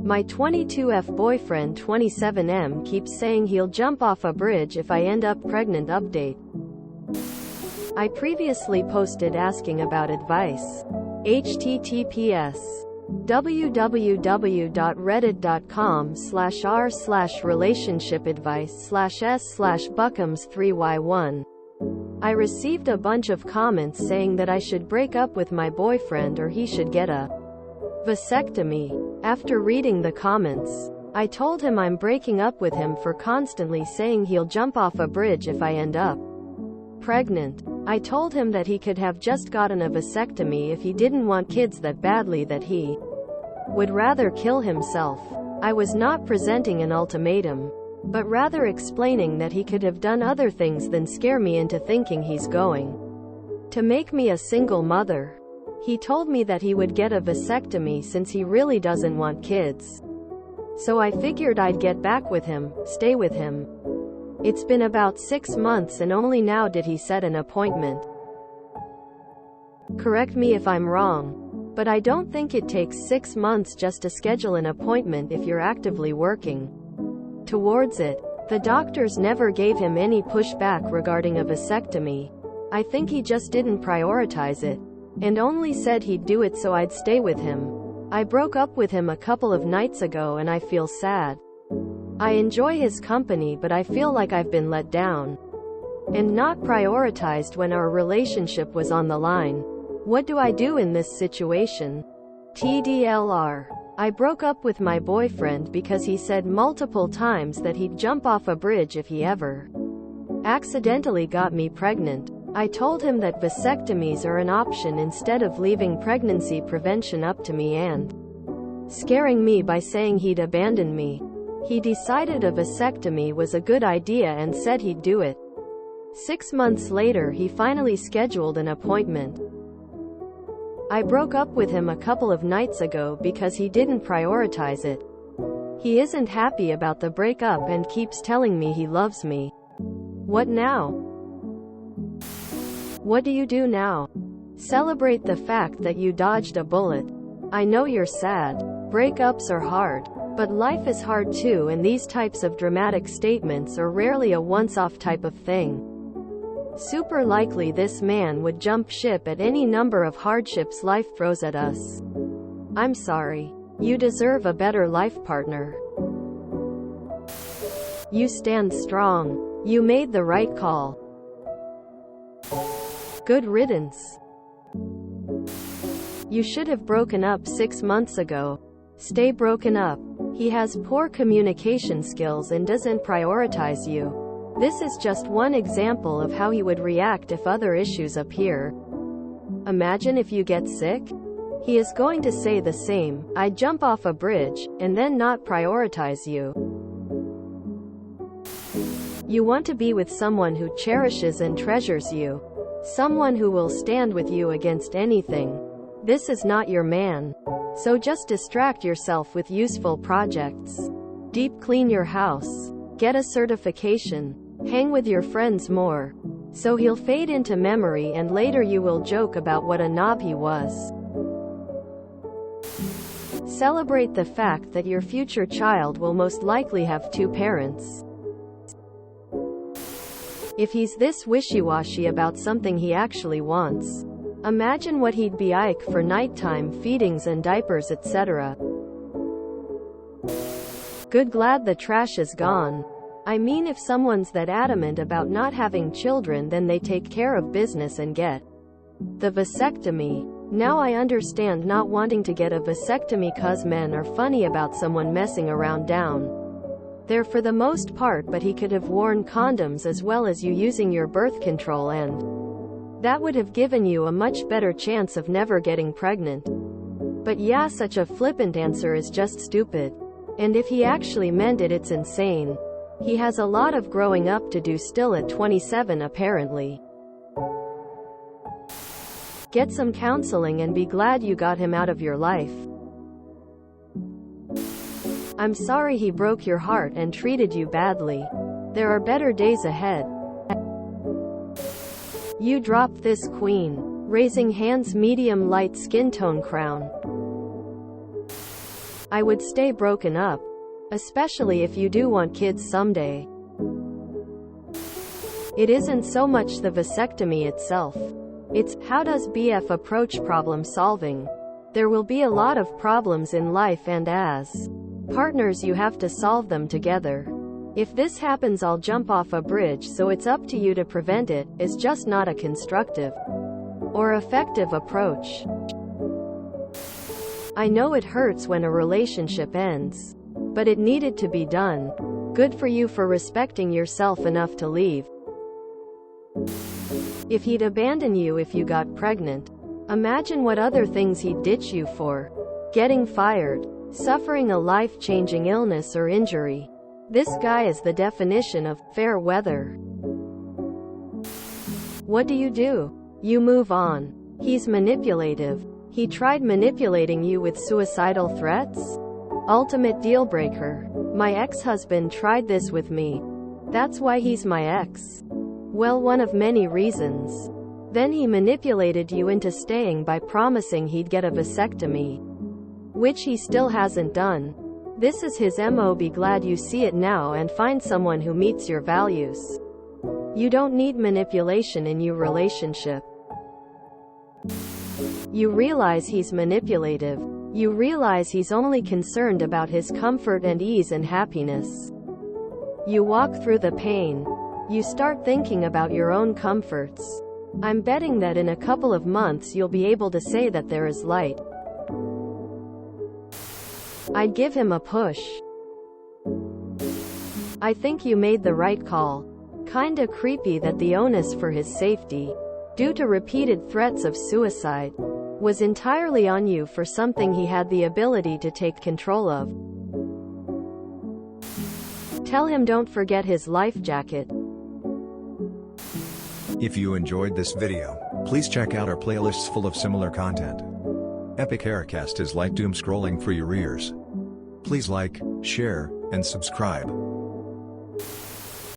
My 22F boyfriend 27M keeps saying he'll jump off a bridge if I end up pregnant. Update. I previously posted asking about advice. https www.reddit.com/r/relationshipadvice/s/buckums3y1. I received a bunch of comments saying that I should break up with my boyfriend or he should get a vasectomy. After reading the comments, I told him I'm breaking up with him for constantly saying he'll jump off a bridge if I end up pregnant. I told him that he could have just gotten a vasectomy if he didn't want kids that badly, that he would rather kill himself. I was not presenting an ultimatum, but rather explaining that he could have done other things than scare me into thinking he's going to make me a single mother. He told me that he would get a vasectomy since he really doesn't want kids. So I figured I'd get back with him, stay with him. It's been about 6 months and only now did he set an appointment. Correct me if I'm wrong, but I don't think it takes 6 months just to schedule an appointment if you're actively working towards it. The doctors never gave him any pushback regarding a vasectomy. I think he just didn't prioritize it, and only said he'd do it so I'd stay with him. I broke up with him a couple of nights ago and I feel sad. I enjoy his company, but I feel like I've been let down and not prioritized when our relationship was on the line. What do I do in this situation? TDLR. I broke up with my boyfriend because he said multiple times that he'd jump off a bridge if he ever accidentally got me pregnant. I told him that vasectomies are an option instead of leaving pregnancy prevention up to me and scaring me by saying he'd abandon me. He decided a vasectomy was a good idea and said he'd do it. 6 months later, he finally scheduled an appointment. I broke up with him a couple of nights ago because he didn't prioritize it. He isn't happy about the breakup and keeps telling me he loves me. What now? What do you do now? Celebrate the fact that you dodged a bullet. I know you're sad. Breakups are hard. But life is hard too, and these types of dramatic statements are rarely a once-off type of thing. Super likely this man would jump ship at any number of hardships life throws at us. I'm sorry. You deserve a better life partner. You stand strong. You made the right call. Good riddance. You should have broken up 6 months ago. Stay broken up. He has poor communication skills and doesn't prioritize you. This is just one example of how he would react if other issues appear. Imagine if you get sick? He is going to say the same, I'd jump off a bridge, and then not prioritize you. You want to be with someone who cherishes and treasures you. Someone who will stand with you against anything. This is not your man. So just distract yourself with useful projects. Deep clean your house. Get a certification. Hang with your friends more. So he'll fade into memory and later you will joke about what a knob he was. Celebrate the fact that your future child will most likely have 2 parents. If he's this wishy-washy about something he actually wants, imagine what he'd be like for nighttime feedings and diapers, etc. Good, glad the trash is gone. I mean, if someone's that adamant about not having children, then they take care of business and get the vasectomy. Now I understand not wanting to get a vasectomy cause men are funny about someone messing around down there for the most part, but he could have worn condoms as well as you using your birth control, and that would have given you a much better chance of never getting pregnant. But yeah, such a flippant answer is just stupid. And if he actually meant it, it's insane. He has a lot of growing up to do still at 27 apparently. Get some counseling and be glad you got him out of your life. I'm sorry he broke your heart and treated you badly. There are better days ahead. You dropped this queen. Raising hands, medium light skin tone crown. I would stay broken up. Especially if you do want kids someday. It isn't so much the vasectomy itself. It's, how does BF approach problem solving? There will be a lot of problems in life, and as partners you have to solve them together. If this happens I'll jump off a bridge, so it's up to you to prevent it, is just not a constructive or effective approach. I know it hurts when a relationship ends, but it needed to be done. Good for you for respecting yourself enough to leave. If he'd abandon you if you got pregnant, imagine what other things he'd ditch you for. Getting fired, suffering a life-changing illness or injury. This guy is the definition of fair weather. What do? You move on. He's manipulative. He tried manipulating you with suicidal threats? Ultimate deal breaker. My ex-husband tried this with me. That's why he's my ex. Well, one of many reasons. Then he manipulated you into staying by promising he'd get a vasectomy, which he still hasn't done. This is his MO. Be glad you see it now and find someone who meets your values. You don't need manipulation in your relationship. You realize he's manipulative. You realize he's only concerned about his comfort and ease and happiness. You walk through the pain. You start thinking about your own comforts. I'm betting that in a couple of months you'll be able to say that there is light. I'd give him a push. I think you made the right call. Kinda creepy that the onus for his safety, due to repeated threats of suicide, was entirely on you for something he had the ability to take control of. Tell him don't forget his life jacket. If you enjoyed this video, please check out our playlists full of similar content. Epic Haircast is like doom scrolling for your ears. Please like, share, and subscribe.